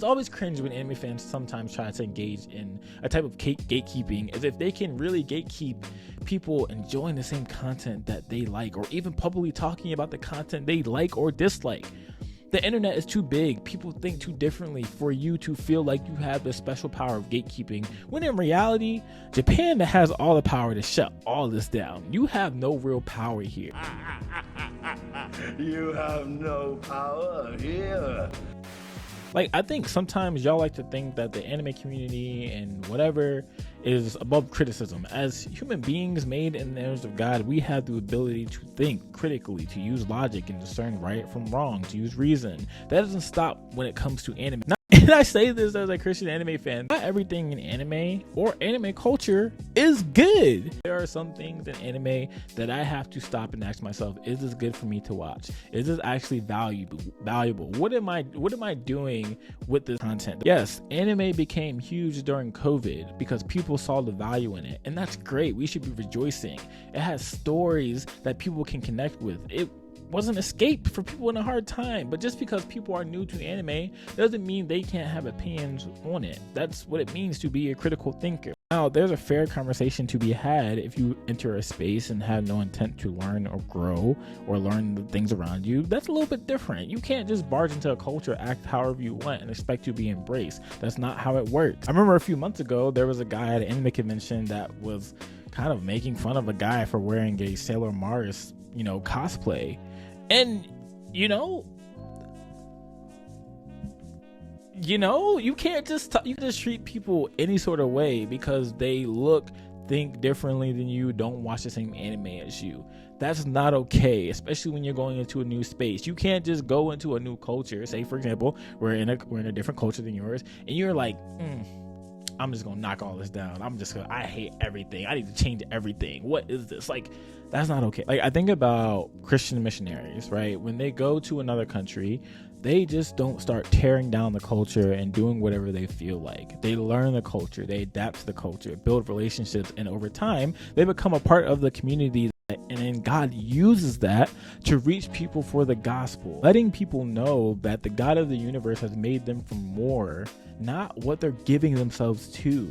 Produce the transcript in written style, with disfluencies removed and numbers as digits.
It's always cringe when anime fans sometimes try to engage in a type of gatekeeping, as if they can really gatekeep people enjoying the same content that they like, or even publicly talking about the content they like or dislike. The internet is too big, people think too differently for you to feel like you have the special power of gatekeeping, when in reality, Japan has all the power to shut all this down. You have no real power here. You have no power here. Like, I think sometimes y'all like to think that the anime community and whatever is above criticism. As human beings made in the image of God, we have the ability to think critically, to use logic and discern right from wrong, to use reason. That doesn't stop when it comes to anime. And I say this as a Christian anime fan. Not everything in anime or anime culture is good. There are some things in anime that I have to stop and ask myself, is this good for me to watch? Is this actually valuable? What am I doing with this content? Yes, anime became huge during COVID because people saw the value in it, and that's great. We should be rejoicing. It has stories that people can connect with. It was an escape for people in a hard time, but just because people are new to anime doesn't mean they can't have opinions on it. That's what it means to be a critical thinker. Now, there's a fair conversation to be had if you enter a space and have no intent to learn or grow or learn the things around you. That's a little bit different. You can't just barge into a culture, act however you want, and expect to be embraced. That's not how it works. I remember a few months ago, there was a guy at an anime convention that was kind of making fun of a guy for wearing a Sailor Mars, cosplay. And you can't just treat people any sort of way because they think differently than you, don't watch the same anime as you. That's not okay, especially when you're going into a new space. You can't just go into a new culture. Say, for example, we're in a different culture than yours, and you're like, I'm just gonna knock all this down. I hate everything. I need to change everything. What is this? Like, that's not okay. Like, I think about Christian missionaries, right? When they go to another country, they just don't start tearing down the culture and doing whatever they feel like. They learn the culture, they adapt to the culture, build relationships, and over time, they become a part of the community. And then God uses that to reach people for the gospel, letting people know that the God of the universe has made them for more, not what they're giving themselves to.